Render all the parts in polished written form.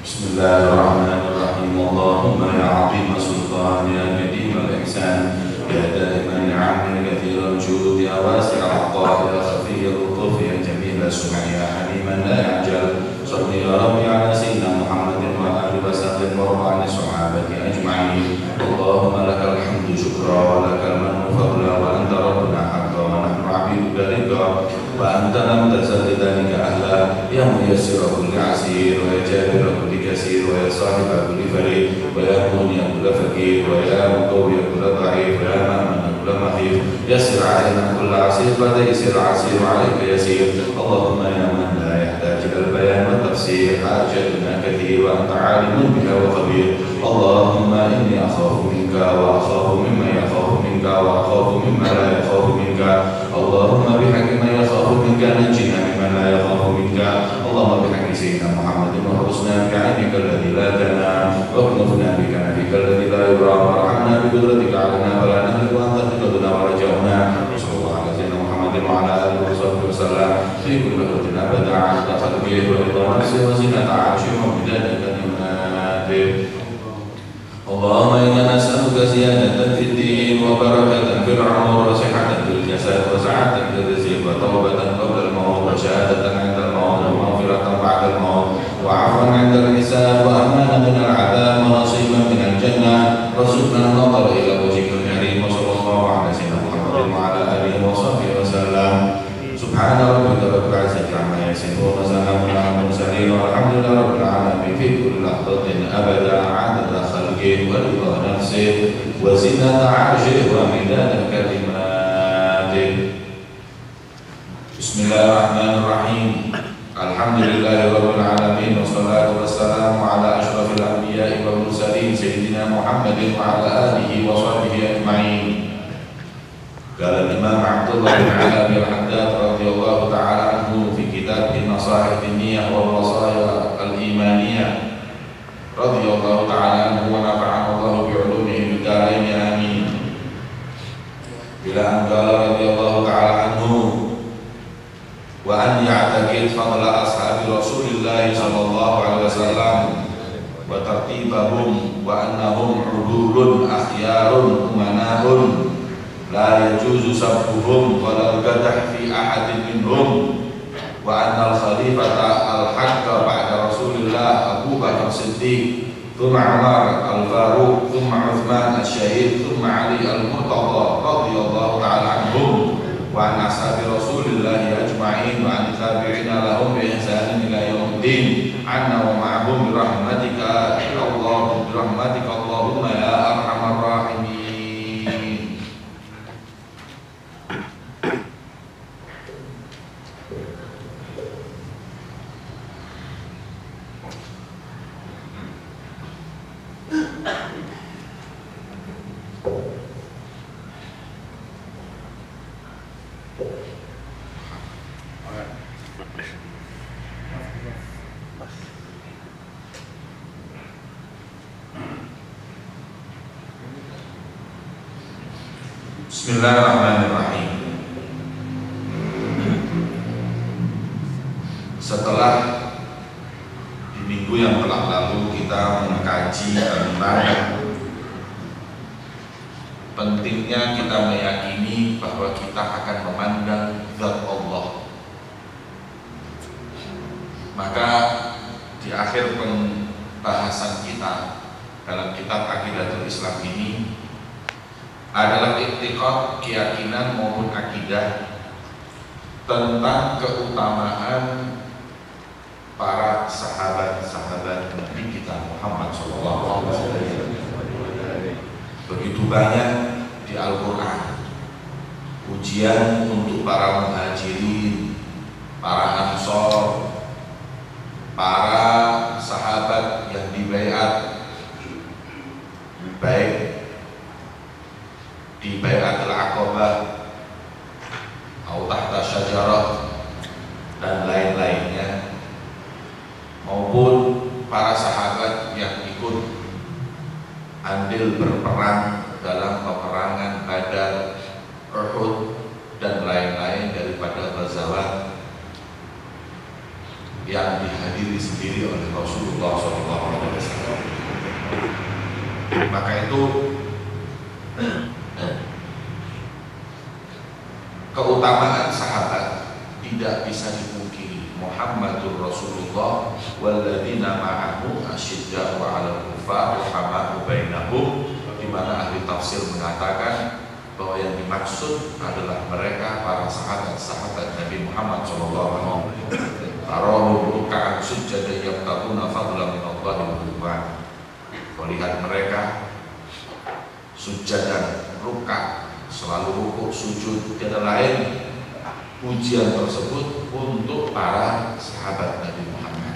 Bismillahirrahmanirrahim. Allahumma ya 'azima sultan ya kadim al-ihsan ya daiman ni'am ya kathir al-jud ya wasi' al-'ata ya khafi al-lutuf ya jamil as-sum'a ya haliman la ya'jal. Shalli ya rabbi ala sayyidina Muhammadin wa alihi wa sahbihi wa ala sahabati ajma'in. Allahumma lakal hamdu syukra wa lakal mannu fadla wa anta rabbuna haqqan wa nahnu 'abiduka ridha wa anta lam tazal lidzalika ahla ya muyassira kulli 'asir wa ya jabira kulli kasir wa ya sahiba kulli farid wa ya mughniya kulli fakir wa ya muqawwiya kulli dha'if wa ya ma'mana kulli mahif yassir 'alaina kulli 'asir wa taysir 'asir wa 'alaika yasir. Allahumma ya man la yahtaju ila al-bayan wa tafsir hajatuna kathir wa anta 'alimun biha wa khabir. Allahumma inni akhafu minka wa akhafu mimma yakhafu minka wa akhafu mimma la yakhafu minka. Allahumma bihaqqi ma yakhafu minka najjina mimma la yakhafu minka. Allahumma bihaqqi sayyidina Muhammadin wa husna bi'ainika alladhi la tanam wa kunufna bika nabika alladhi la yura warhamna bi qudratika 'alaina wa la nahliku anta taqaduna wa raja'una. Sallallahu ala sayyidina Muhammadin wa ala alihi wa sahbihi wa sallam fi kulli waqtin abada 'ala qalbihi wa ridha nafsi wa zinata 'arshihi wa midada kalimatihi. Allahumma inna nas'aluka ziyadatan fid din wa barakatan fil 'umur wa sihhatan fil jasad wa sa'atan fil rizq wa tawbatan qabla al-maut wa syahadatan 'inda al-maut wa maghfiratan ba'da al-maut wa 'afwan 'inda al-hisab wa amanan min al-'adab wa nasiban min al-jannah. Rasulna nadhara ila wajhikal karim wa sallallahu ala sayyidina Muhammadin wa ala alihi wa sahbihi wa sallam. Subhana rabbika rabbil 'izzati 'amma yasifun wa salamun 'alal mursalin walhamdulillahi rabbil 'alamin fi kulli lahzatin abada 'adada khalqihi wa ridha nafsihi wa zinata 'arshihi wa midada kalimatihi. Bismillahirrahmanirrahim. Alhamdulillahi rabbil 'alamin wassalatu wassalamu ala asyrafil anbiya'i wal mursalin sayyidina Muhammadin wa ala alihi wa sahbihi ajma'in. Qala Imam Abdullah bin Ali al-Haddad radhiyallahu ta'ala anhu fi kitabih Nasa'ih Diniyah wal Wasaya al-Imaniyah radhiyallahu ta'ala anhu wa nafa'ana Allah bi 'ulumihi fid dharain amin. Bila an qala radhiyallahu ta'ala anhu wa an ya'taqid fadla ashabi Rasulillah sallallahu alaihi wasallam wa tartibahum wa annahum 'udulun akhyarun umanahun la yajuzu sabbuhum wa la gadah fi ahadin minhum wa anna al-khalifata al-haqqa ba'da Rasulillah Abu Bakar Siddiq thumma Umar al-Faruq thumma Uthman al-Syahid thumma Ali al-Murtada radhiyallahu ta'ala anhum wa an ashabi Rasulillah ajma'in wa an tabi'ina lahum bi ihsanin ila yaumiddin anna wa ma'hum bi rahmatika Allahumma ya arhamar rahimin. Bismillahirrahmanirrahim. Setelah di minggu yang telah lalu kita mengkaji tentang pentingnya kita meyakini bahwa kita akan memandang zat Allah, maka di akhir pembahasan kita dalam kitab Aqidatul Islam ini adalah i'tiqad, keyakinan maupun akidah tentang keutamaan para sahabat-sahabat Nabi kita Muhammad SAW. Begitu banyak di Al-Quran ujian untuk para muhajirin, para ansor, para sahabat yang dibaiat, baik di Bai'atul Aqabah atau tahta syajarah dan lain-lainnya, maupun para sahabat yang ikut andil berperang dalam peperangan Badar, Uhud dan lain-lain daripada ghazawat yang dihadiri sendiri oleh Rasulullah SAW. Maka itu keutamaan sahabat tidak bisa dipungkiri. Muhammadur Rasulullah walladzina ma'ahu asyidda'u 'alal kuffar rahama'u bainahum, di mana ahli tafsir mengatakan bahwa yang dimaksud adalah mereka para sahabat-sahabat Nabi Muhammad SAW. Tarahum ruk'an sujada yabtaguna fadlan min Allah wa ridwan. Melihat mereka sujud dan ruk'ah, selalu rukuk sujud, tiada lain pujian tersebut untuk para sahabat Nabi Muhammad.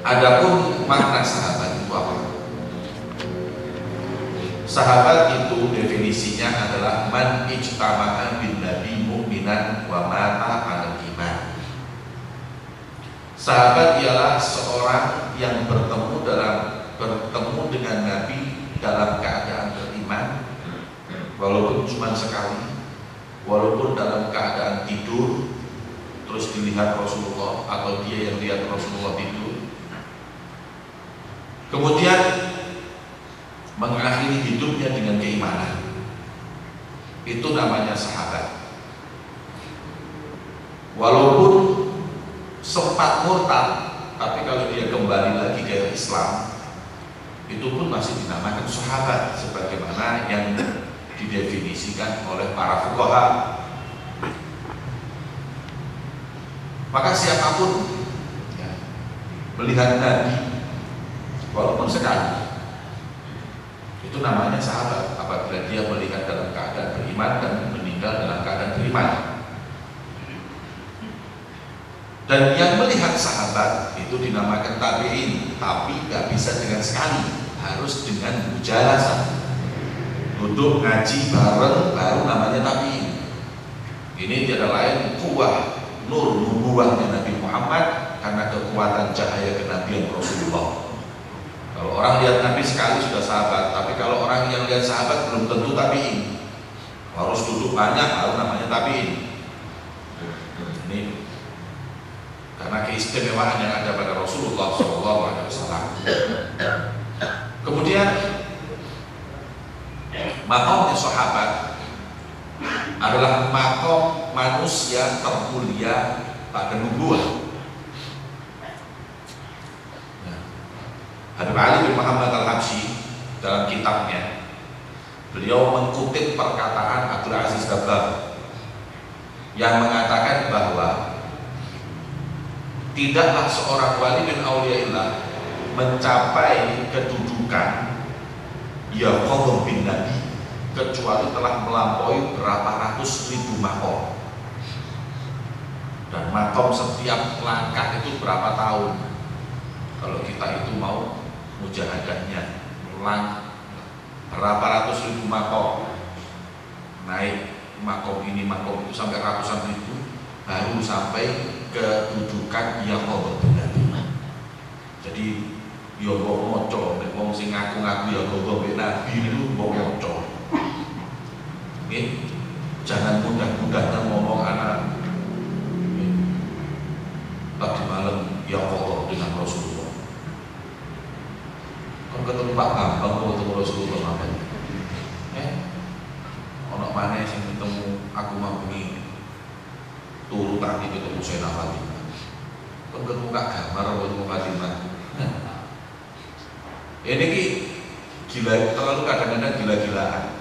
Adapun makna sahabat itu apa? Sahabat itu definisinya adalah man ijtama'a bin nabi mu'minan wa mata 'alal iman. Sahabat ialah seorang yang bertemu dengan Nabi dalam keadaan beriman, walaupun cuma sekali, walaupun dalam keadaan tidur, terus dilihat Rasulullah atau dia yang lihat Rasulullah tidur, kemudian mengakhiri hidupnya dengan keimanan. Itu namanya sahabat. Walaupun sempat murtad, tapi kalau dia kembali lagi ke Islam, itu pun masih dinamakan sahabat, sebagaimana yang didefinisikan oleh para fuqaha. Maka siapapun ya, melihat Nabi walaupun sekali, itu namanya sahabat apabila dia melihat dalam keadaan beriman dan meninggal dalam keadaan beriman. Dan yang melihat sahabat itu dinamakan tabi'in, tapi gak bisa dengan sekali, harus dengan mujalasah, duduk ngaji bareng baru namanya tabi'in. Ini tiada lain kuwah nur nubuwahnya Nabi Muhammad karena kekuatan cahaya kenabian Rasulullah. Kalau orang lihat Nabi sekali sudah sahabat, tapi kalau orang yang lihat sahabat belum tentu tabi'in, harus duduk banyak baru namanya tabi'in. Ini karena keistimewaan yang ada pada Rasulullah SAW. Kemudian makomnya sahabat adalah makom manusia termulia pada nubuwah. Habib Ali bin Muhammad Al-Habsyi dalam kitabnya, beliau mengutip perkataan Abdul Aziz Dabbagh yang mengatakan bahwa tidaklah seorang wali bin auliyaillah mencapai kedudukan yaqadhah bin Nabi kecuali telah melampaui berapa ratus ribu makom, dan makom setiap langkah itu berapa tahun. Kalau kita itu mau mujahadahnya ulang berapa ratus ribu makom, naik makom ini makom itu sampai ratusan ribu, baru sampai kedudukan yang mau benar. Jadi yo mbok moco, nek wong sing ngaku-ngaku ya gogo mbek Nabi itu mbok moco. Nggih, jangan mudah-mudahan ngomong anak tadi malam ya Allah dengan Rasulullah. Kan ketemu Pak Bambang ketemu Rasulullah sampai. Ono maneh sing ketemu aku mau bengi turu tadi ketemu Sayyidah Fatimah. Kan ketemu Kak Gamar ketemu Fatimah. Ini ki gila, terlalu kadang-kadang gila-gilaan.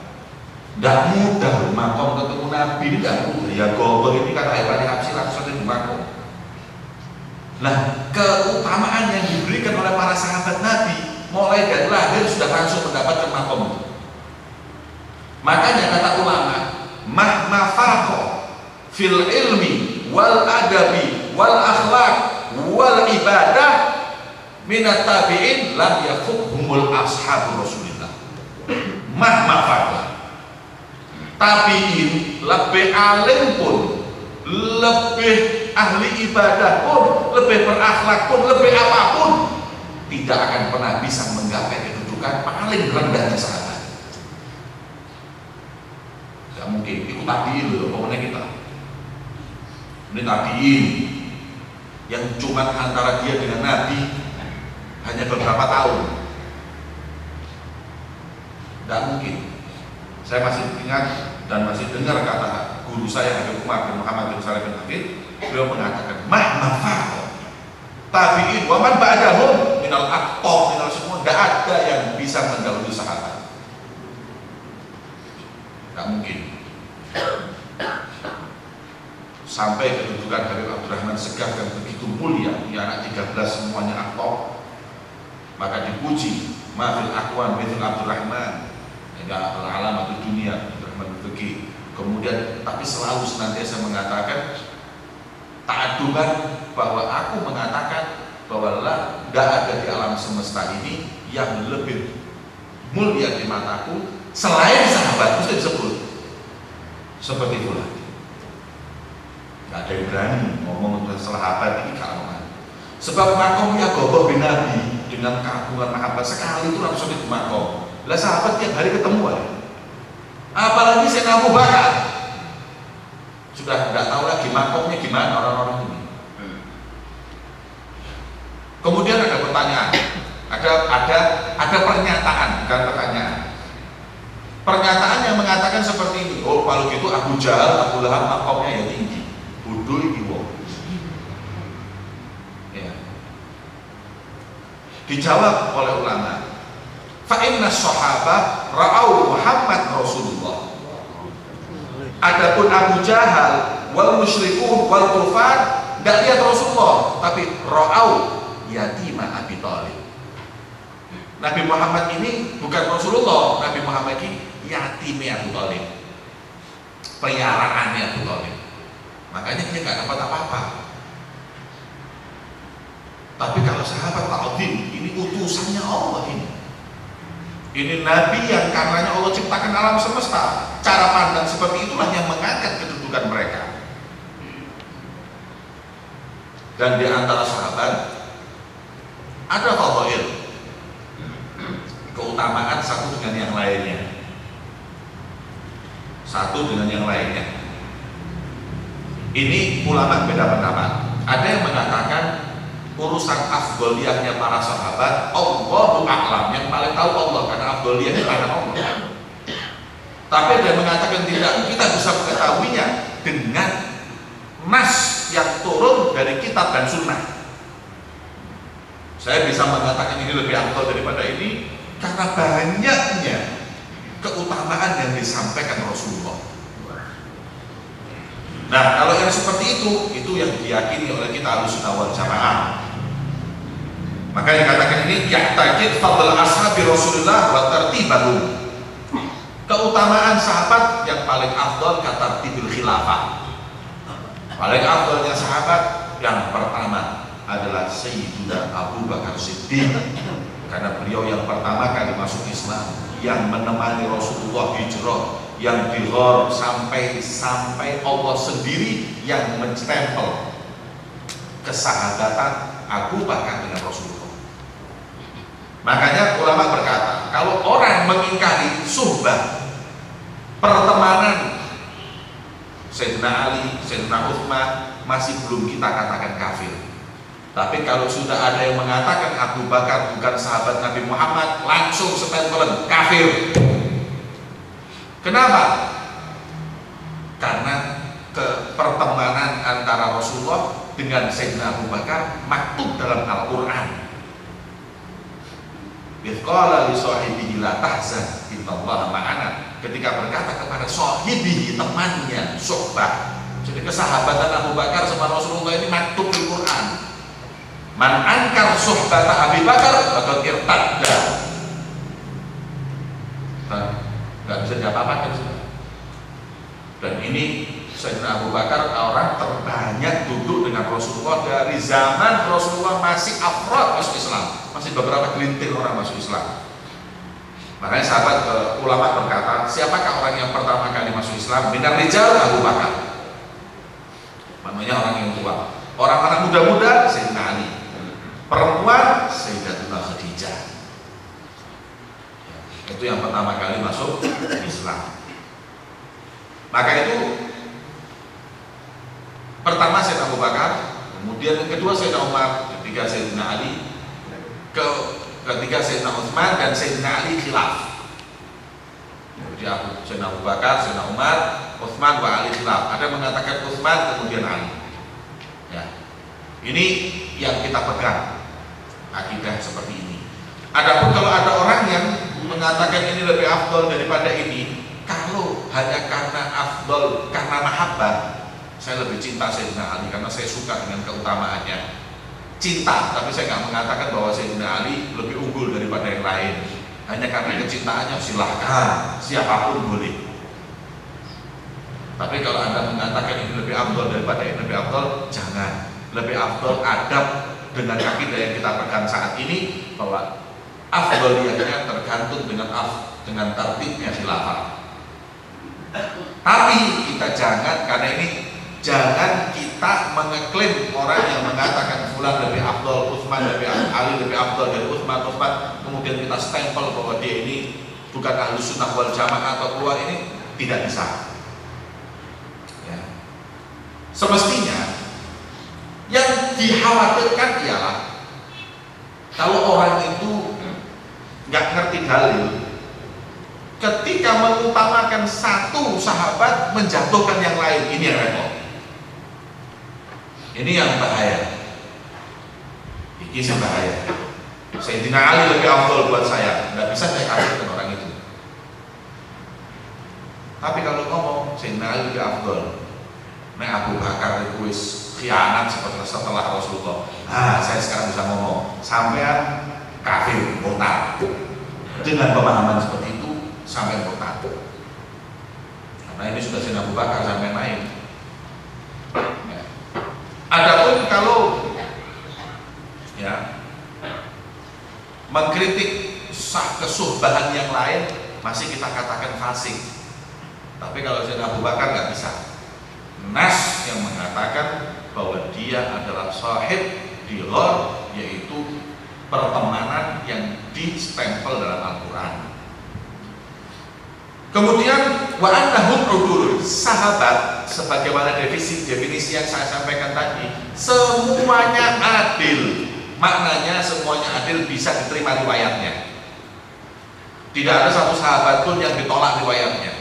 Tidak mudah makom ketemu Nabi ini, tidak mudah. Ya gober ini kata Ibn Habsyi ratusan ribu makom. Nah, keutamaan yang diberikan oleh para sahabat Nabi mulai dari lahir sudah langsung mendapatkan makom itu. Makanya kata ulama, mahma farqa fil ilmi wal adabi wal akhlaq wal ibadah minat tabi'in lam yafukhumul ashabu Rasulillah. Mahma farqa, tabi'in lebih alim pun, lebih ahli ibadah pun, lebih berakhlak pun, lebih apapun, tidak akan pernah bisa menggapai kedudukan paling rendahnya sahabat. Gak mungkin, itu tabi'in loh, pokoknya kita ini tabi'in yang cuma antara dia dengan Nabi hanya beberapa tahun. Tidak mungkin. Saya masih ingat dan masih dengar kata guru saya Habib Umar bin Muhammad bin Salim bin Hafid. Beliau mengatakan mahmafah tabi'in wa man ba'dahum minal aqtab minal semua, tidak ada yang bisa mendahului sahabat. Tidak mungkin. Sampai kedudukan Habib Abdurrahman Segaf yang begitu mulia, punya anak 13 semuanya aqtab, maka dipuji mafil aqwan mithul Abdurrahman ya al-alamatul dunia Abdurrahman Begi. Kemudian tapi selalu senantiasa mengatakan ta'aduban, bahwa aku mengatakan bahwa tidak ada di alam semesta ini yang lebih mulia di mataku selain sahabat. Itu disebut seperti itulah. Tidak ada yang berani ngomong tentang sahabat ini kalangan. Sebab makomnya goboh bin Nabi dengan keagungan mahabbah sekali itu langsung di makom. Lah sahabat tiap hari ketemu ya. Apalagi Sayyidina Abu Bakar. Sudah tidak tahu lagi makomnya gimana orang-orang ini. Kemudian ada pertanyaan, ada pernyataan, bukan pertanyaan. Pernyataan yang mengatakan seperti ini. Oh, kalau gitu Abu Jahal, Abu Lahab makomnya ya tinggi. Bodoh iki wong. Ya. Dijawab oleh ulama. Fa inna sahabah ra'au Muhammad Rasulullah. Adapun Abu Jahal wal musyrikun wal kufar tidak lihat Rasulullah, tapi ra'au yatima Abi Thalib. Nabi Muhammad ini bukan Rasulullah, Nabi Muhammad ini yatimnya Abu Thalib, peliharaannya Abu Thalib. Makanya dia nggak dapat apa-apa. Tapi kalau sahabat ta'zim, ini utusannya Allah ini. Ini Nabi yang karenanya Allah ciptakan alam semesta. Cara pandang seperti itulah yang mengangkat kedudukan mereka. Dan di antara sahabat ada fadhail, keutamaan satu dengan yang lainnya. Satu dengan yang lainnya. Ini ulama beda pendapat. Ada yang mengatakan urusan afdoliyahnya para sahabat Allahu a'lam, yang paling tahu Allah, karena afdoliyahnya karena Allah. Tapi ada yang mengatakan tidak, kita bisa mengetahuinya dengan nas yang turun dari kitab dan sunnah. Saya bisa mengatakan ini lebih afdol daripada ini karena banyaknya keutamaan yang disampaikan Rasulullah. Nah, kalau yang seperti itu yang diyakini oleh kita Ahlussunnah wal Jamaah. Maka yang dikatakan ini ya'taqid fadl ashabi Rasulullah wa tartibahum. Keutamaan sahabat yang paling afdal kata tartibil khilafah. Paling afdalnya sahabat yang pertama adalah Sayyiduna Abu Bakar Siddiq, karena beliau yang pertama kali masuk Islam, yang menemani Rasulullah hijrah, yang di Ghor sampai Allah sendiri yang menstempel kesahabatan Abu Bakar dengan Rasulullah. Makanya ulama berkata, kalau orang mengingkari suhbah, pertemanan Sayyidina Ali, Sayyidina Utsman, masih belum kita katakan kafir. Tapi kalau sudah ada yang mengatakan Abu Bakar bukan sahabat Nabi Muhammad, langsung stempelan kafir. Kenapa? Karena pertemanan antara Rasulullah dengan Sayyidina Abu Bakar maktub dalam Al-Quran. Qala li sahibihi la tahzan innallaha ma'ana. Ketika berkata kepada sahibihi, temannya, suhbah. Jadi kesahabatan Abu Bakar sama Rasulullah ini maktub di Quran. Man ankar suhbata Abi Bakar faqad irtadda. Nggak bisa diapa-apakan. Dan ini Sayyidina Abu Bakar orang terbanyak duduk dengan Rasulullah dari zaman Rasulullah masih afrad masuk Islam. Masih beberapa gelintir orang masuk Islam. Makanya sahabat ulama berkata, siapakah orang yang pertama kali masuk Islam? Minar rijal Abu Bakar. Namanya orang yang tua. Orang-orang muda-muda Sayyidina Ali. Perempuan Sayyidatuna Khadijah. Itu yang pertama kali masuk Islam. Maka itu pertama Sayyidina Abu Bakar, kemudian kemudian yang kedua Sayyidina Umar, ketiga Sayyidina Ali, ketiga Sayyidina Utsman, dan Sayyidina Ali khilaf. Jadi Sayyidina Abu Bakar, Sayyidina Umar, Utsman, wa Ali khilaf. Ada mengatakan Utsman kemudian Ali. Ya. Ini yang kita pegang, akidah seperti ini. Adapun kalau ada orang yang mengatakan ini lebih afdol daripada ini, kalau hanya karena afdol, karena mahabbah, saya lebih cinta Sayyidina Ali karena saya suka dengan keutamaannya. Cinta, tapi saya nggak mengatakan bahwa Sayyidina Ali lebih unggul daripada yang lain. Hanya karena kecintaannya, silahkan, siapapun boleh. Tapi kalau Anda mengatakan ini lebih afdol daripada ini lebih afdol, jangan. Lebih afdol adab dengan akidah yang kita pegang saat ini, bahwa afdoliyahnya tergantung dengan tertibnya khilafah. Tapi kita jangan, karena ini jangan kita mengeklaim orang yang mengatakan fulan lebih afdol, Utsman lebih Ali lebih afdol dari Utsman, kemudian kita stempel bahwa dia ini bukan Ahlus Sunnah wal Jamaah atau keluar, ini tidak bisa. Ya. Semestinya yang dikhawatirkan ialah kalau orang itu nggak ngerti dalil, ketika mengutamakan satu sahabat menjatuhkan yang lain, ini yang repot. Ini yang bahaya. Ini yang bahaya. Sayyidina Ali lebih afdol buat saya, nggak bisa saya kafirkan orang itu. Tapi kalau ngomong Sayyidina Ali lebih afdol, nah Abu Bakar itu khianat setelah Rasulullah. Saya sekarang bisa ngomong, sampean kafir, murtad. Dengan pemahaman seperti itu, sampean murtad. Karena ini sudah Sayyidina Abu Bakar sampai naik. Ya. Adapun kalau ya mengkritik sah kesuhbahan yang lain, masih kita katakan fasik. Tapi kalau Sayyidina Abu Bakar nggak bisa. Nas yang mengatakan bahwa dia adalah sahib dihor, yaitu pertemanan yang distempel dalam Al-Quran. Kemudian wa annahum udul, sahabat sebagaimana definisi yang saya sampaikan tadi, semuanya adil. Maknanya semuanya adil, bisa diterima riwayatnya. Tidak ada satu sahabat pun yang ditolak riwayatnya.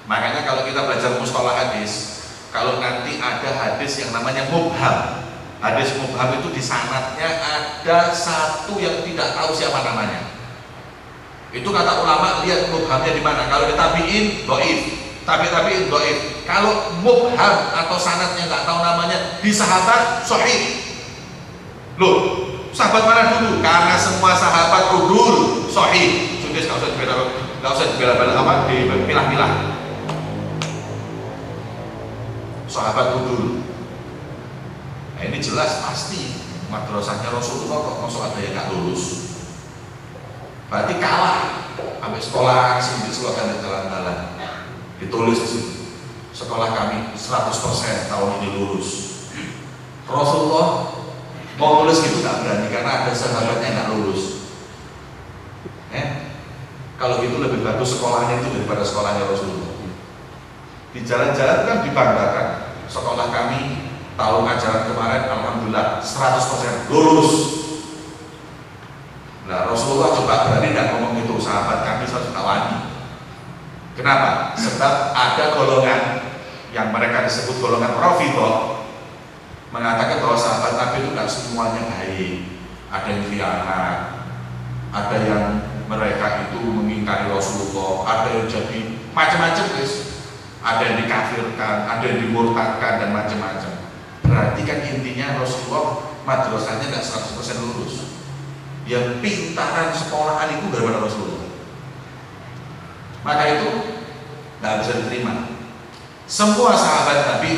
Makanya kalau kita belajar mustalah hadis, kalau nanti ada hadis yang namanya mubham, hadis mubham itu di sanadnya ada satu yang tidak tahu siapa namanya. Itu kata ulama, lihat mubhamnya di mana. Kalau di tabi'in dhaif, tabi'in dhaif. Kalau mubham atau sanadnya nggak tahu namanya, di sahabat sahih. Loh, sahabat mana dulu? Karena semua sahabat udul sahih. Sudah nggak usah dibela-bela apa, dipilah-pilah. Sahabat udul. Nah, ini jelas pasti madrasahnya Rasulullah kok masuk ada yang nggak lulus. Berarti kalah sampai sekolah sini disebutkan di jalan-jalan. Ditulis di sini. Sekolah kami 100% tahun ini lulus. Rasulullah mau lulus gitu nggak berani karena ada sahabatnya nggak lulus. Kalau gitu lebih bagus sekolahnya itu daripada sekolahnya Rasulullah. Di jalan-jalan kan dibanggakan, sekolah kami tahun ajaran kemarin alhamdulillah 100% lulus. Nah, Rasulullah coba berani nggak ngomong itu, sahabat kami 100 tawani. Kenapa? Sebab ada golongan yang mereka disebut golongan Rafidhah mengatakan bahwa sahabat Nabi itu nggak semuanya baik. Ada yang khianat, ada yang mereka itu mengingkari Rasulullah, ada yang jadi macam-macam guys. Ada yang dikafirkan, ada yang dimurtadkan dan macam-macam. Berarti kan intinya Rasulullah madrasahnya nggak 100% lulus. Yang pintaran sekolahan itu daripada Rasulullah. Maka itu nggak bisa diterima. Semua sahabat Nabi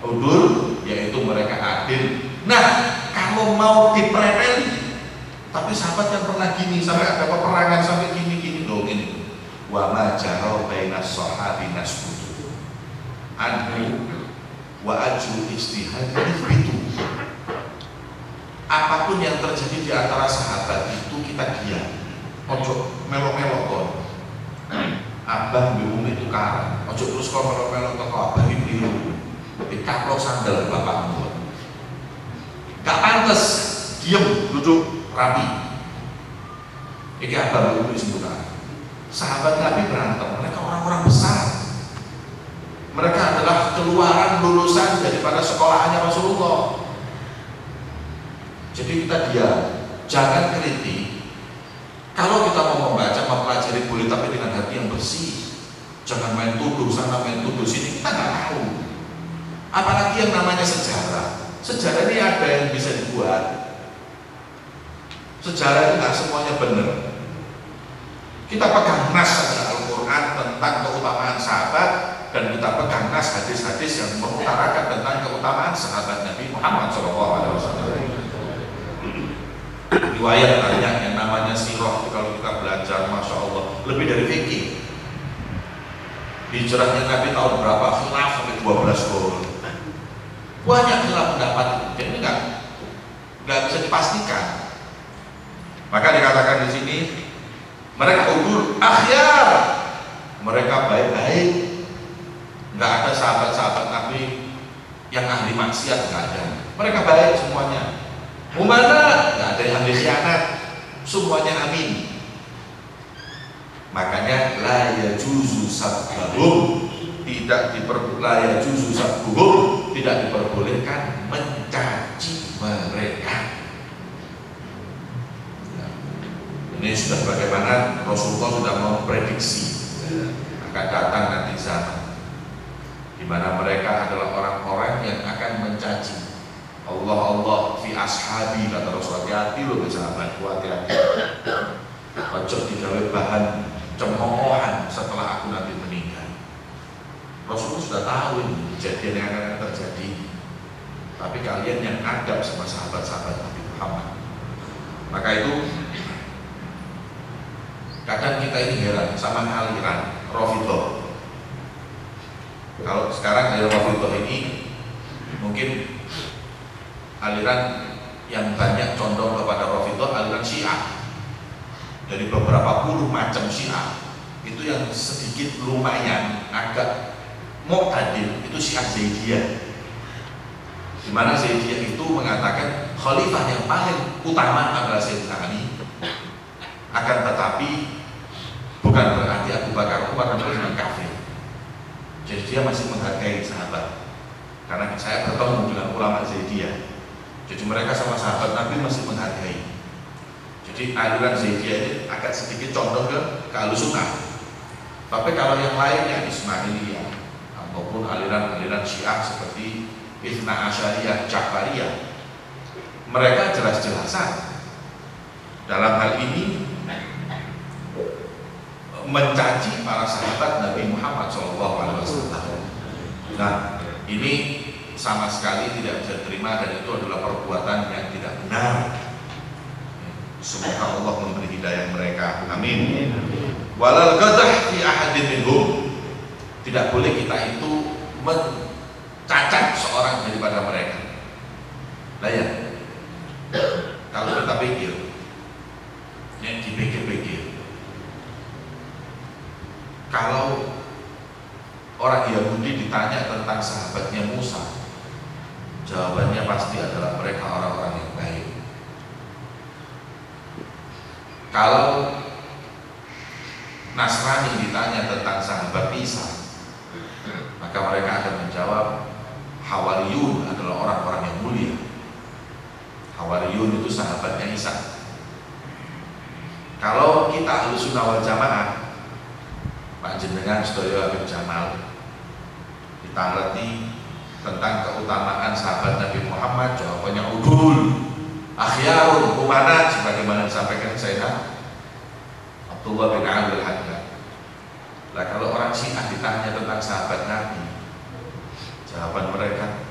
udul, yaitu mereka adil. Nah, kalau mau diprepeli, tapi sahabat yang pernah gini, sampai ada peperangan sampai gini loh ini. Wa ma jara bainas sahabi nasbutu anhu wa ajru ijtihad itu. Apapun yang terjadi di antara sahabat itu kita diam. Ojo melok-melok kon. Abah bi umi tukaran. Ojo terus kok melok-melok teko abah iki. dikaplok sandal bapakmu. Gak pantas diem duduk rapi. Ini apa dulu disebutkan? Sahabat Nabi berantem, mereka orang-orang besar. Mereka adalah keluaran lulusan daripada sekolahannya Rasulullah. Jadi kita diam, jangan kritik. Kalau kita mau membaca, mempelajari boleh, tapi dengan hati yang bersih. Jangan main tuduh sana, main tuduh sini, kita nggak tahu. Apalagi yang namanya sejarah. Sejarah ini ada yang bisa dibuat. Sejarah itu nggak semuanya benar. Kita pegang nas saja Al-Quran tentang keutamaan sahabat, dan kita pegang nas hadis-hadis yang mengutarakan tentang keutamaan sahabat Nabi Muhammad SAW. Riwayat banyak yang namanya sirah, kalau kita belajar, masya Allah, lebih dari fikih. Hijrahnya Nabi tahun berapa? Khilaf sampai 12 tahun. Banyak khilaf pendapat, jadi nggak bisa dipastikan. Maka dikatakan di sini, mereka unggul, akhyar, mereka baik-baik. Nggak ada sahabat-sahabat Nabi yang ahli maksiat, nggak ada. Mereka baik semuanya. Umana, nggak ada yang ahli khianat, semuanya amin. Makanya la yajuzu sabbuhum, tidak diperbolehkan mencaci mereka. Ini sudah bagaimana Rasulullah sudah memprediksi akan datang nanti zaman di mana mereka adalah orang-orang yang akan mencaci. Allah fi ashabi, kata Rasulullah, hati lo sahabat, hati-hati. Ojo digawe bahan cemoohan setelah aku nanti meninggal. Rasulullah sudah tahu ini kejadian yang akan terjadi. Tapi kalian yang adab sama sahabat-sahabat Nabi Muhammad. Maka itu kadang kita ini heran sama aliran Rafidhah. Kalau sekarang aliran Rafidhah ini mungkin aliran yang banyak condong kepada Rafidhah, aliran Syiah. Dari beberapa puluh macam Syiah, itu yang sedikit lumayan agak mu'tadil itu Syiah Zaidiyah. Di mana Zaidiyah itu mengatakan khalifah yang paling utama adalah Sayyidina Ali. Akan tetapi bukan berarti Abu Bakar Umar adalah kafir. Jadi dia masih menghargai sahabat. Karena saya bertemu dengan ulama Zaidiyah. Jadi mereka sama sahabat Nabi masih menghargai. Jadi aliran Zaidiyah ini agak sedikit condong ke Ahlussunnah. Tapi kalau yang lainnya Ismailiyah ataupun aliran-aliran Syiah seperti Ithna Asyariyah, Ja'fariyah, mereka jelas-jelasan dalam hal ini mencaci para sahabat Nabi Muhammad SAW. Nah, ini sama sekali tidak bisa diterima dan itu adalah perbuatan yang tidak benar. Semoga Allah memberi hidayah mereka. Amin. Walal qadah fi ahadin minhum, tidak boleh kita itu mencacat seorang daripada mereka. Nah ya, kalau kita pikir, yang dipikir-pikir, kalau orang Yahudi ditanya tentang sahabatnya Musa, jawabannya pasti adalah mereka orang-orang yang baik. Kalau Nasrani ditanya tentang sahabat Isa, maka mereka akan menjawab Hawariyun adalah orang-orang yang mulia. Hawariyun itu sahabatnya Isa. Kalau kita Ahlussunnah wal Jamaah, panjenengan sedaya Habib Jamal, kita ngerti tentang keutamaan sahabat Nabi Muhammad, jawabannya udul, akhyarun, umana, sebagaimana disampaikan Sayyidina Abdullah bin Ali al-Haddad. Nah, kalau orang Syiah ditanya tentang sahabat Nabi, jawaban mereka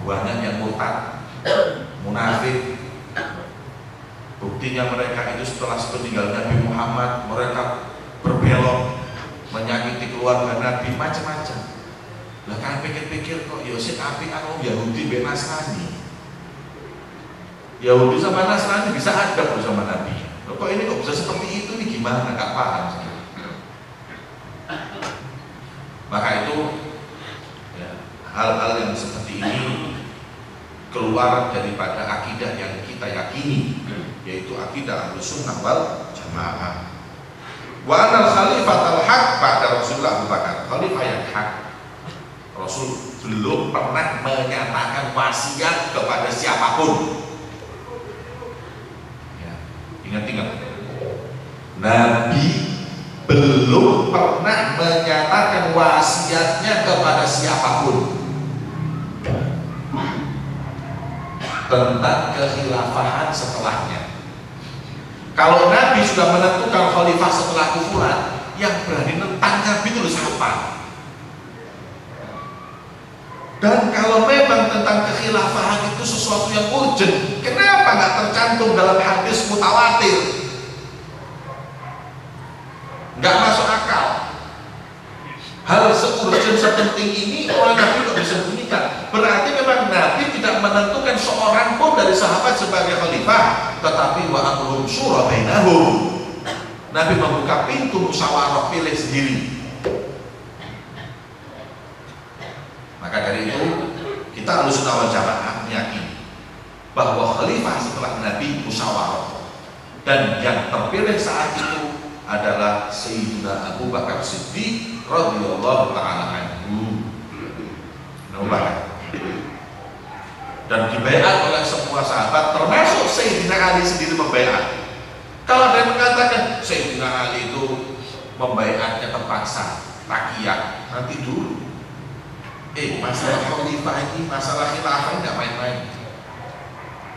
banyak yang murtad, munafik. Buktinya mereka itu setelah sepeninggal Nabi Muhammad, mereka berbelok, menyakiti keluarga Nabi, macam-macam. Lah kan pikir-pikir kok Yosef api anu Yahudi ben Nasrani. Yahudi sama Nasrani bisa adab bersama Nabi. Loh, kok ini kok bisa seperti itu nih, gimana? Gak paham saya. Maka itu ya, hal-hal yang seperti ini keluar daripada akidah yang kita yakini, yaitu akidah Ahlussunnah wal Jamaah. Wa anal khalifatul haq ba'da Rasulullah Abu Bakar, khalifah yang hak. Rasul belum pernah menyatakan wasiat kepada siapapun. Ya, ingat-ingat, Nabi belum pernah menyatakan wasiatnya kepada siapapun tentang kekhilafahan setelahnya. Kalau Nabi sudah menentukan khalifah setelah kufuran, yang berani nentang Nabi itu siapa? Dan kalau memang tentang kekhilafahan itu sesuatu yang urgent, kenapa nggak tercantum dalam hadis mutawatir? Nggak masuk akal. Hal seurgent sepenting ini orang Nabi tidak disembunyikan. Berarti memang Nabi tidak menentukan seorang pun dari sahabat sebagai khalifah, tetapi wa amruhum syura bainahum. Nabi membuka pintu musyawarah pilih sendiri. Maka dari itu kita Ahlussunnah wal Jamaah meyakini bahwa khalifah setelah Nabi musyawarah, dan yang terpilih saat itu adalah Sayyidina Abu Bakar Siddiq radhiyallahu ta'ala anhu. Dan dibaiat oleh semua sahabat, termasuk Sayyidina Ali sendiri membaiat. Kalau ada yang mengatakan Sayyidina Ali itu membaiatnya terpaksa, takiyah, nanti dulu. Masalah khalifah ini, masalah khilafah nggak main-main.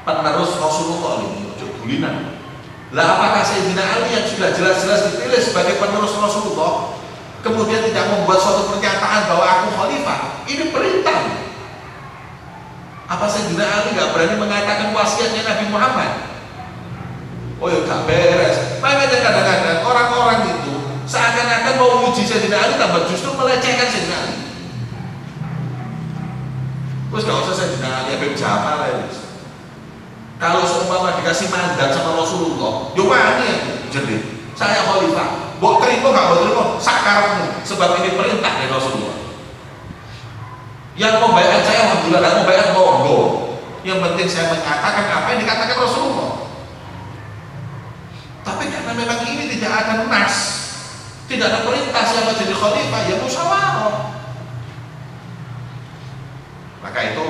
Penerus Rasulullah ini, ujuk bulinan. Lah apakah Sayyidina Ali yang sudah jelas-jelas dipilih sebagai penerus Rasulullah kemudian tidak membuat suatu pernyataan bahwa aku khalifah? Ini perintah. Apa Sayyidina Ali nggak berani mengatakan wasiatnya Nabi Muhammad? Oh ya gak beres. Makanya kadang-kadang orang-orang itu seakan-akan mau muji Sayyidina Ali, tambah justru melecehkan Sayyidina Ali. Terus gak usah Sayyidina Ali, Habib Jamal ya. Kalau seumpama dikasih mandat sama Rasulullah, yo wani ya, jadi saya khalifah. Mbok terima gak mbok terima, sakarmu, sebab ini perintah dari Rasulullah. Yang membaiat saya alhamdulillah, gak membaiat monggo. Yang penting saya menyatakan apa yang dikatakan Rasulullah. Tapi karena memang ini tidak ada nas, tidak ada perintah siapa jadi khalifah, ya musyawarah. Maka itu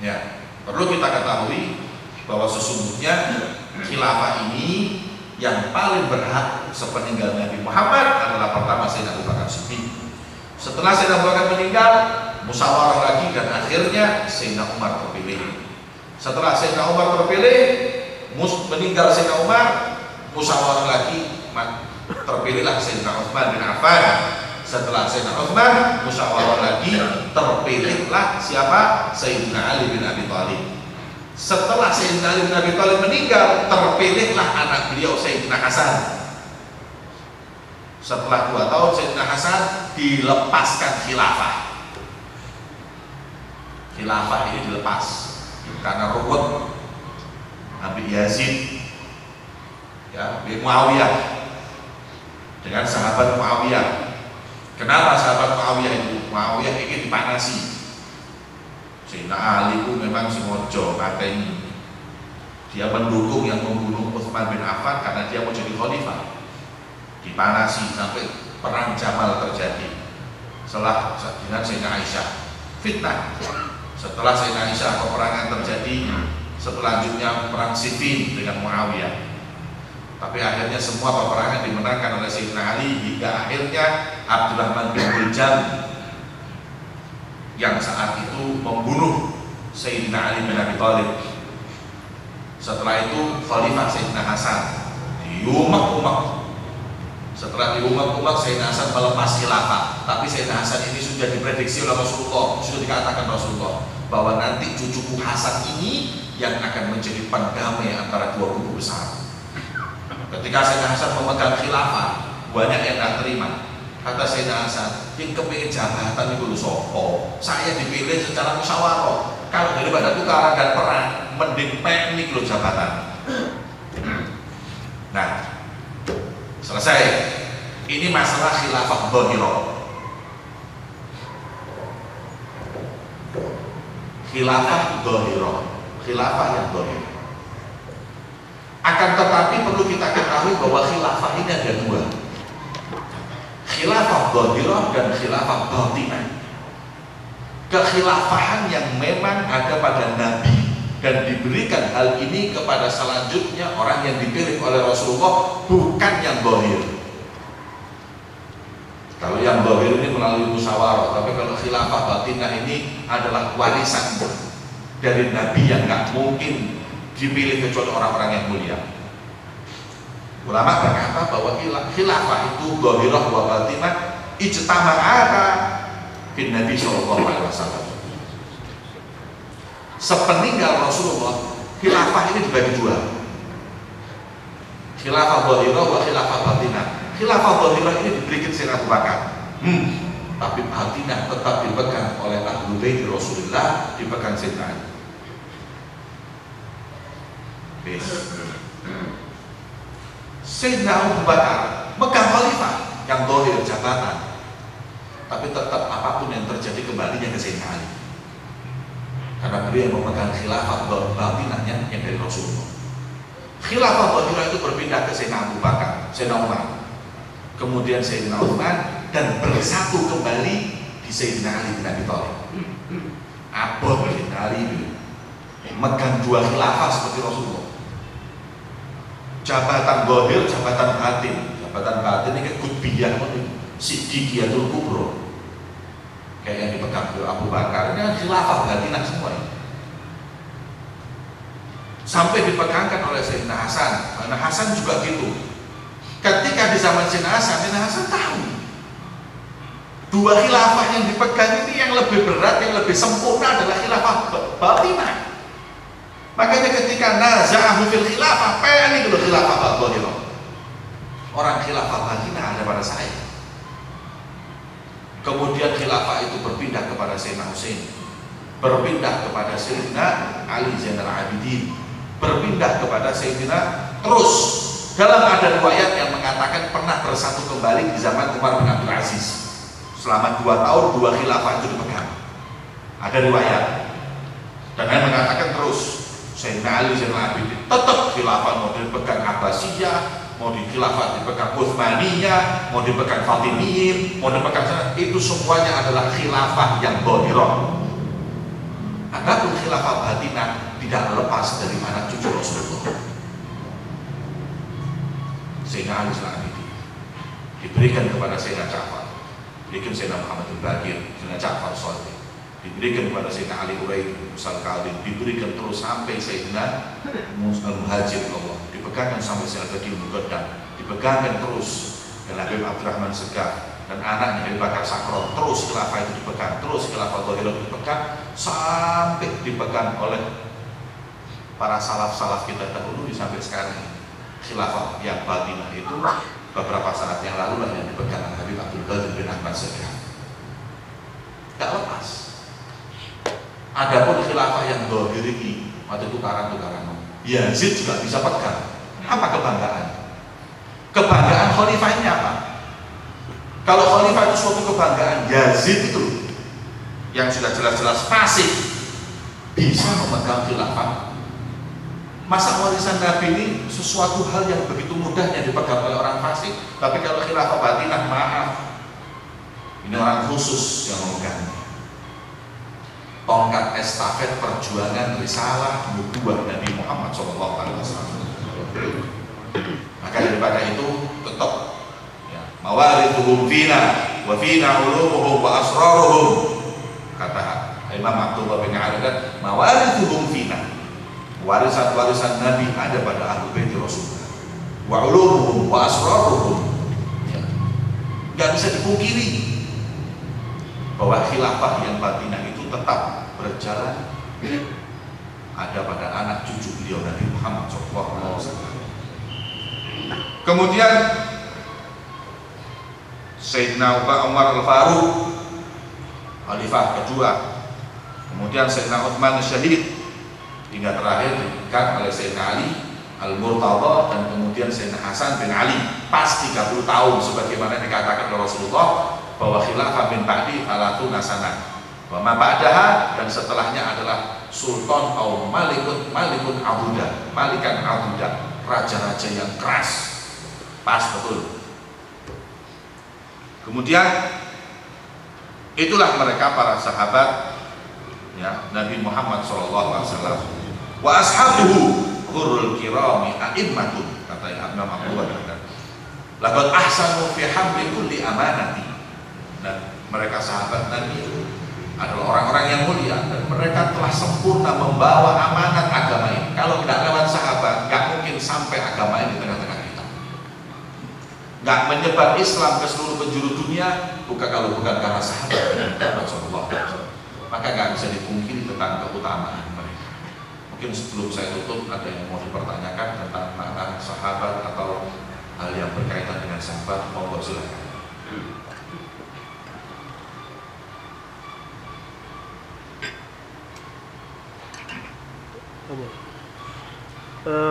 ya perlu kita ketahui bahwa sesungguhnya khilafah ini yang paling berhak sepeninggal Nabi Muhammad adalah pertama Sayyidina Abu Bakar Siddiq. Setelah Sayyidina Abu Bakar meninggal, musyawarah lagi dan akhirnya Sayyidina Umar terpilih. Setelah Sayyidina Umar terpilih, meninggal Sayyidina Umar, musyawarah lagi, terpilihlah Sayyidina Utsman bin Affan. Setelah Sayyidina Utsman, musyawarah lagi, terpilihlah siapa? Sayyidina Ali bin Abi Thalib. Setelah Sayyidina Ali bin Abi Thalib meninggal, terpilihlah anak beliau Sayyidina Hasan. Setelah 2 tahun Sayyidina Hasan dilepaskan khilafah. Khilafah ini dilepas karena ruwet Abi Yazid, ya, bin Muawiyah dengan sahabat Muawiyah. Kenapa sahabat Muawiyah itu? Muawiyah ingin dipanasi. Sayyidina Ali itu memang sengaja katanya dia mendukung yang membunuh Utsman bin Affan karena dia mau jadi khalifah. Dipanasi sampai perang Jamal terjadi. Setelah dengan Sayyidina Aisyah fitnah. Setelah Sayyidina Aisyah peperangan terjadi, selanjutnya perang Siffin dengan Muawiyah. Tapi akhirnya semua peperangan dimenangkan oleh Sayyidina Ali hingga akhirnya Abdurrahman bin Muljam yang saat itu membunuh Sayyidina Ali bin Abi Thalib. Setelah itu Khalifah Sayyidina Hasan diumak-umak. Setelah diumak-umak Sayyidina Hasan melepas khilafah. Tapi Sayyidina Hasan ini sudah diprediksi oleh Rasulullah, sudah dikatakan Rasulullah bahwa nanti cucuku Hasan ini yang akan menjadi pendamai antara dua kubu besar. Ketika Sayyidina Hasan memegang khilafah, banyak yang tidak terima. Kata Sayyidina Hasan, yang kepingin jabatan itu sopo, saya dipilih secara musyawarah. Kalau daripada tukaran dan perang, mending teknik lo jabatan. Nah, selesai. Ini masalah khilafah dhahirah. khilafah dhahirah, khilafah yang dhahir. Akan tetapi perlu kita ketahui bahwa khilafah ini ada dua, khilafah dhahirah dan khilafah batinah. Kekhilafahan yang memang ada pada Nabi dan diberikan hal ini kepada selanjutnya orang yang dipilih oleh Rasulullah, bukan yang dhahir. Kalau yang dhahir ini melalui musyawarah, tapi kalau khilafah batinah ini adalah warisan dari Nabi yang nggak mungkin dipilih kecuali orang-orang yang mulia. Ulama berkata bahwa khilafah itu dhahirah wa batinah ijtama'ata bin Nabi sallallahu alaihi wasallam. Sepeninggal Rasulullah, khilafah ini dibagi dua, khilafah dhahirah wa khilafah batinah. Khilafah dhahirah ini diberikan Sayyidina Abu Bakar, tapi batinah tetap dipegang oleh Ahlul Bait Rasulullah, dipegang Sayyidina Ali. Sayyidina Abu Bakar megang khalifah yang dhahir jabatan, tapi tetap apapun yang terjadi kembalinya ke Sayyidina Ali, karena beliau memegang khilafah batinahnya yang dari Rasulullah. Khilafah dhahirah itu berpindah ke Sayyidina Abu Bakar, Sayyidina Umar, kemudian Sayyidina Utsman, dan bersatu kembali di Sayyidina Ali bin Abi Thalib. Abah bin Ali megang dua khilafah seperti Rasulullah. Jabatan dhahir, jabatan batin. Jabatan batin ini kayak kutbiyah, siddiqiyatul kubra, kayak yang dipegang oleh Abu Bakar. Ini kan khilafah batinah semua ini, sampai dipegangkan oleh Sayyidina Hasan. Karena Hasan juga gitu. Ketika di zaman Sayyidina Hasan tahu dua khilafah yang dipegang ini yang lebih berat, yang lebih sempurna adalah khilafah batinah. Makanya ketika naza'ahu fil khilafah, pengen itu khilafah batinah. Orang khilafah batinah ada pada saya. Kemudian khilafah itu berpindah kepada Sayyidina Husain, berpindah kepada Sayyidina Ali Zainal Abidin, berpindah kepada Sayyidina, terus dalam ada riwayat yang mengatakan pernah bersatu kembali di zaman Umar bin Abdul Aziz. Selama 2 tahun 2 khilafah itu dipegang. Ada riwayat. Dan yang mengatakan terus Sayyidina Ali Zainal Abidin tetap khilafah, mau dipegang Abbasiyah, mau di khilafah dipegang Utsmaniyah, mau dipegang Fatimiyin, mau dipegang sana, itu semuanya adalah khilafah yang dhahirah. Adapun khilafah batinah tidak lepas dari anak cucu Rasulullah. Sayyidina Ali Zainal Abidin diberikan kepada Sayyidina Ja'far, diberikan Sayyidina Muhammad al-Baqir, Sayyidina Ja'far Shadiq, diberikan kepada Sayyidina Ali Uraid, Musal Qadim, diberikan terus sampai Sayyidina Muhajir Allah, dipegangkan sampai Sayyidina Badil Muqaddam, dipegangkan terus dan Habib Abdurrahman Segaf dan anaknya Habib Bakar Sakron, terus khilafah itu dipegang, terus khilafah dhahirah dipegang sampai dipegang oleh para salaf-salaf kita dahulu sampai sekarang. Khilafah yang batinah itu beberapa saat yang lalu lah yang dipegang Habib Abdul Qadir bin Ahmad Segaf, tidak lepas. Adapun khilafah yang dhahir ini waktu itu tukaran-tukaran, Yazid juga bisa pegang. Apa kebanggaan? Kebanggaan khalifah ini apa? Kalau khalifah itu suatu kebanggaan, Yazid itu yang sudah jelas-jelas fasik bisa memegang khilafah. Masa warisan Nabi ini sesuatu hal yang begitu mudahnya dipegang oleh orang fasik. Tapi kalau khilafah batinah, maaf, ini orang khusus yang memegang tongkat estafet perjuangan risalah nubuwah Nabi Muhammad SAW. Maka daripada itu tetap ya, mawarithuhum fina wa fina ulumuhum wa asraruhum, kata Imam Abdullah bin Aradat, mawarithuhum fina, warisan-warisan Nabi ada pada Ahlul Bait Rasulullah, wa ulumuhum wa asraruhum. Ya, nggak bisa dipungkiri bahwa khilafah yang batinah itu tetap berjalan ada pada anak cucu beliau Nabi Muhammad SAW. Kemudian Sayyidina Umar Al-Faruq, khalifah kedua, kemudian Sayyidina Utsman Syahid, hingga terakhir diberikan oleh Sayyidina Ali Al-Murtada, dan kemudian Sayyidina Hasan bin Ali pas 30 tahun sebagaimana dikatakan oleh Rasulullah bahwa khilafah min ba'di 30 sanah, Wa ma ba'daha, dan setelahnya adalah sultan atau malikun abuda, malikan abuda, raja-raja yang keras. Pas betul. Kemudian itulah mereka para sahabat ya Nabi Muhammad SAW. Wa ashabuhu hurul kirami a'immatun, kata Imam Abu Bakar. Laqad ahsanu fi hamli kulli amanati. Dan mereka sahabat Nabi itu adalah orang-orang yang mulia, dan mereka telah sempurna membawa amanat agama ini. Kalau tidak lewat sahabat, nggak mungkin sampai agama ini di tengah-tengah kita. Nggak menyebar Islam ke seluruh penjuru dunia, kalau bukan karena sahabat Rasulullah. Maka nggak bisa dipungkiri tentang keutamaan mereka. Mungkin sebelum saya tutup, ada yang mau dipertanyakan tentang makna sahabat atau hal yang berkaitan dengan sahabat, monggo silakan.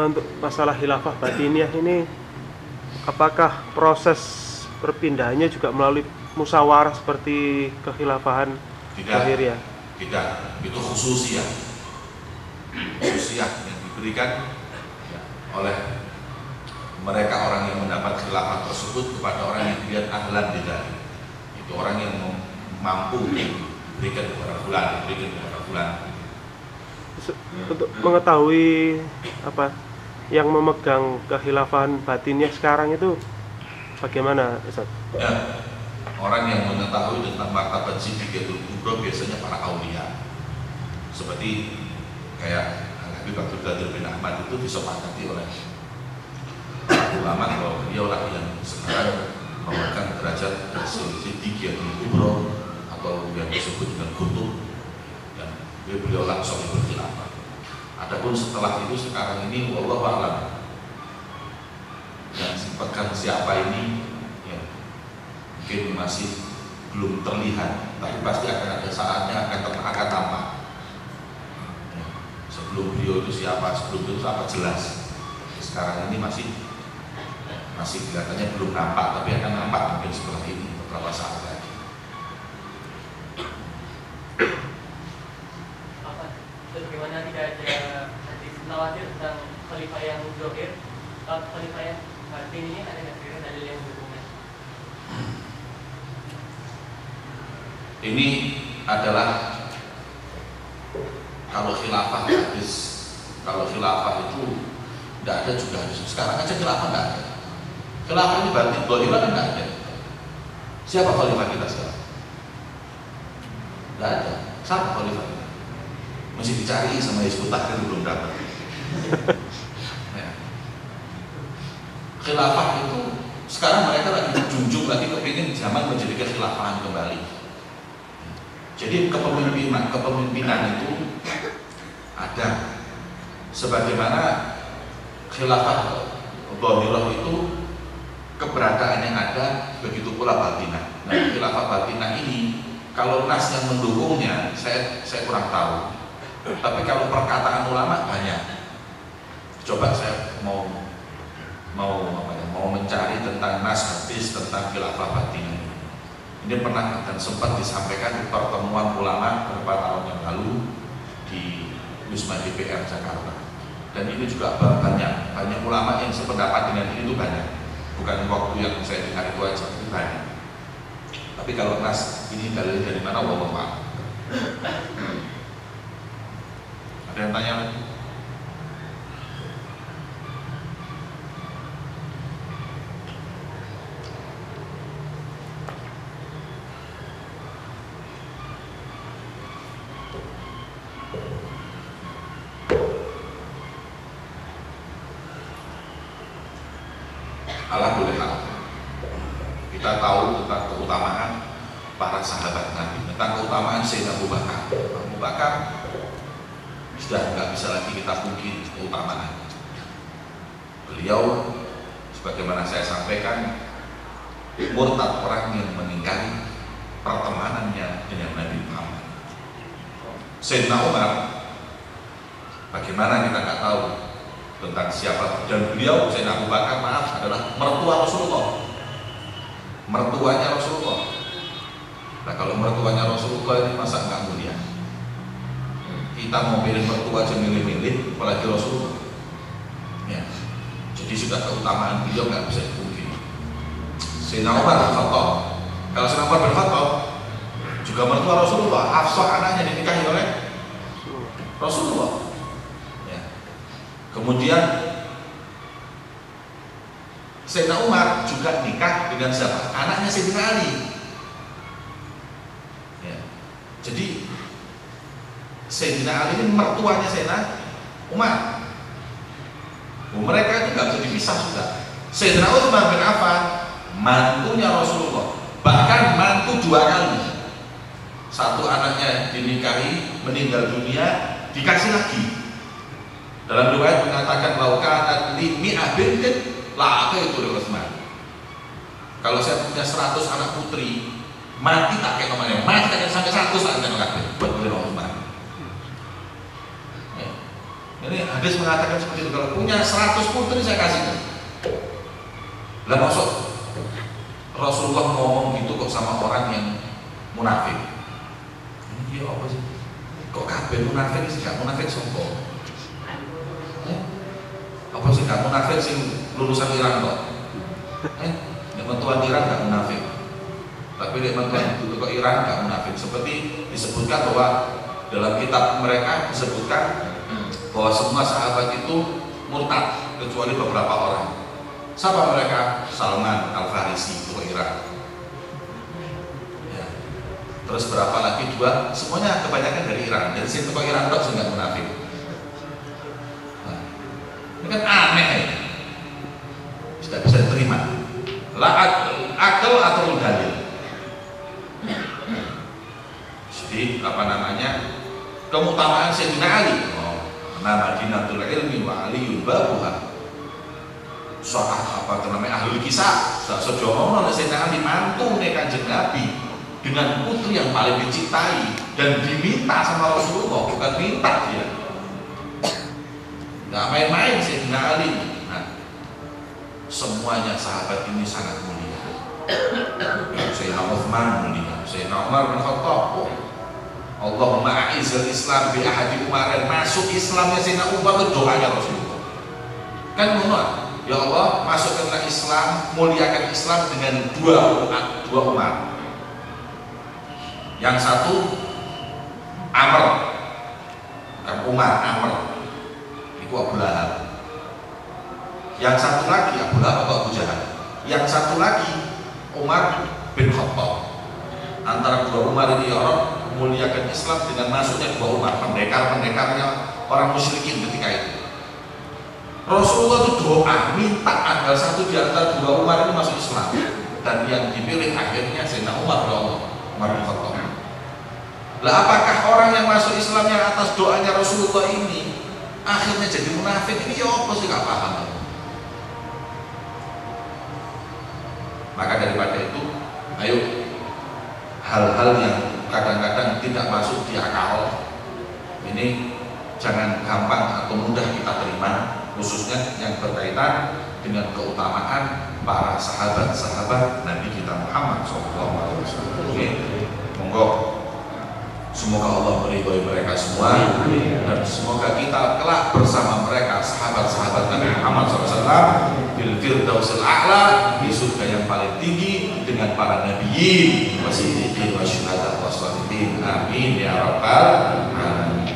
Untuk masalah khilafah batiniyah ini, apakah proses perpindahannya juga melalui musyawarah seperti kekhilafahan zahiriyah? Tidak, itu khususiyah yang diberikan ya, oleh mereka orang yang mendapat khilafah tersebut kepada orang yang dia ahlan bid'ah. Itu orang yang mampu diberikan kepada fulan, diberikan kepada fulan. Untuk mengetahui apa yang memegang kekhilafahan batinnya sekarang itu bagaimana, Ustaz? Ya, orang yang mengetahui tentang martabat Siddiqiyatul Kubra biasanya para aulia. Seperti kayak Habib Abdul Qadir bin Ahmad itu disepakati oleh ulama bahwa dialah yang sekarang memegang derajat Siddiqiyatul Kubra atau yang disebut dengan kutub, dan beliau langsung berkhilafah. Adapun setelah itu sekarang ini wallahu a'lam yang pegang siapa ini ya, mungkin masih belum terlihat, tapi pasti akan ada saatnya akan tampak ya, sebelum beliau itu siapa, sebelum itu apa jelas. Sekarang ini masih kelihatannya belum nampak, tapi akan nampak mungkin setelah ini beberapa saat lagi. Bagaimana tidak ada hadis khawatir tentang khalifah yang zahir, khalifah yang batin ini ada nggak kira dalil yang mendukungnya? Ini adalah kalau khilafah hadis, kalau khilafah itu tidak ada juga hadis. Sekarang aja khilafah nggak ada. Khilafah ini batin, zahirah kan nggak ada. Siapa khalifah kita sekarang? Nggak ada. Siapa khalifah kita? Masih dicari sama Hizbut Tahrir, belum dapat. Ya. Khilafah itu sekarang mereka lagi junjung lagi kepingin zaman menjadi kekhilafahan kembali. Jadi kepemimpinan itu ada, sebagaimana khilafah dhahirah itu keberadaan yang ada, begitu pula batinah. Nah, khilafah batinah ini kalau nas yang mendukungnya saya kurang tahu. Tapi kalau perkataan ulama banyak. Coba saya mau mencari tentang nas hadis tentang khilafah batinah. Ini pernah dan sempat disampaikan di pertemuan ulama beberapa tahun yang lalu di Wisma DPR Jakarta. Dan ini juga banyak ulama yang sependapat dengan ini itu banyak. Bukan waktu yang saya dengar itu aja, itu banyak. Tapi kalau nas ini dalil dari mana, wallahu a'lam. Ada yang tanya lagi? Alhamdulillah, kita tahu tentang keutamaan para sahabat Nabi, tentang keutamaan Sayyidina Abu Bakar. Abu Bakar sudah nggak bisa lagi kita pungkiri keutamaan. Beliau, sebagaimana saya sampaikan, murtad, orang yang meninggalkan pertemanannya dengan Nabi Muhammad. Sayyidina Umar, bagaimana kita nggak tahu tentang siapa, dan beliau Sayyidina Abu Bakar adalah mertua Rasulullah, mertuanya Rasulullah. Nah, kalau mertuanya Rasulullah ini masa nggak Kita mau pilih mertua aja milih-milih, apalagi Rasulullah. Ya. Jadi sudah keutamaan beliau nggak bisa dipungkiri. Sayyidina Umar bin Khattab. Kalau Sayyidina Umar bin Khattab juga mertua Rasulullah, Hafsah anaknya dinikahi oleh Rasulullah. Ya. Kemudian Sayyidina Umar juga nikah dengan siapa? Anaknya Sayyidina Ali. Ya. Jadi Sayyidina Ali ini mertuanya Sayyidina Umar. Mereka itu nggak bisa dipisah sudah. Sayyidina Utsman bin Affan mantunya Rasulullah, bahkan mantu 2 kali. Satu anaknya dinikahi, meninggal dunia, dikasih lagi. Dalam riwayat mengatakan bahwa kanat li mi'ah bintin la itu Utsman. Kalau saya punya 100 anak putri, mati tak kayak namanya, mati tak kayak sampai 100 tak kayak namanya buat Utsman. Ini hadis mengatakan seperti itu. Kalau punya 100 putri saya kasih. Lah maksud Rasulullah ngomong gitu kok sama orang yang munafik? Iya apa sih? Kok kabeh munafik sih? Gak munafik sombong. Apa sih gak munafik sih lulusan Iran kok? Nek mentuan Iran gak munafik. Tapi nek mentuan itu kok Iran gak munafik. Seperti disebutkan bahwa dalam kitab mereka disebutkan bahwa semua sahabat itu murtad kecuali beberapa orang. Siapa mereka? Salman Al-Farisi itu Iran. Ya. Terus berapa lagi? 2. Semuanya kebanyakan dari Iran. Dari situ kok Iran kok nggak munafik. Nah, ini kan aneh. Tidak bisa diterima. Akal atau dalil. Jadi apa namanya? Keutamaan Sayyidina Ali. Madinatul ilmi wa aliyul babuha. Soal apa namanya ahli kisah. Sejono nek Sayyidina Ali mantu nek Kanjeng Nabi dengan putri yang paling dicintai dan diminta sama Rasulullah, bukan minta dia. Nggak main-main Sayyidina Ali. Nah, semuanya sahabat ini sangat mulia. Sayyidina Utsman mulia, Sayyidina Umar bin Khattab. Allahumma a'izzal Islam bi ahadi Umarin. Masuk Islamnya Sayyidina Umar itu doanya Rasulullah. Kan ngono. Ya Allah, masukkanlah Islam, muliakan Islam dengan 2 Umar. Yang satu Amr, bukan Umar, Amr. Itu Abu Lahab. Yang satu lagi Abu Lahab atau Abu Jahal. Yang satu lagi Umar bin Khattab. Antara 2 Umar ini ya Allah, muliakan Islam dengan masuknya 2 Umar, pendekar-pendekarnya orang musyrikin ketika itu. Rasulullah itu doa minta agar satu di antara 2 Umar ini masuk Islam, dan yang dipilih akhirnya Sayyidina Umar bin Khattab. Lah apakah orang yang masuk Islam yang atas doanya Rasulullah ini akhirnya jadi munafik? Ini ya apa sih, gak paham. Maka daripada itu, ayo hal-hal yang kadang-kadang tidak masuk di akal ini jangan gampang atau mudah kita terima, khususnya yang berkaitan dengan keutamaan para sahabat-sahabat Nabi kita Muhammad SAW. Oke, monggo semoga Allah meridhoi mereka semua, dan semoga kita kelak bersama mereka sahabat-sahabat Nabi Muhammad SAW fil firdausil a'la, di surga yang paling tinggi dengan para nabiyyin wasiddiqin wasyuhada wassalihin. Amin ya rabbal alamin.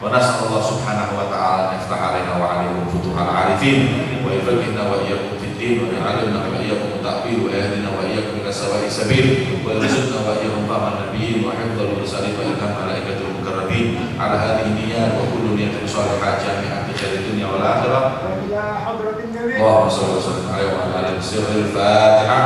Wa nas'alullah subhanahu wa ta'ala an yaftah alaina wa alaikum futuhal arifin wa yafaqihna wa iyyakum fid din wa ya'allimna wa iyyakum at-ta'wil wa yahdina wa iyyakum ila sawa'i sabil wa yarzuqna wa iyyakum fahman nabiyyin wa hifdzal mursalin wa ilham malaikatul mukarrabin ala hadhihi niyyat wa kullu niyyatin shalihah jami'an bi khairid dunya wal akhirah. Allahumma shalli wa sallim alaihi wa ala alihi wa sahbihi. Al-Fatihah.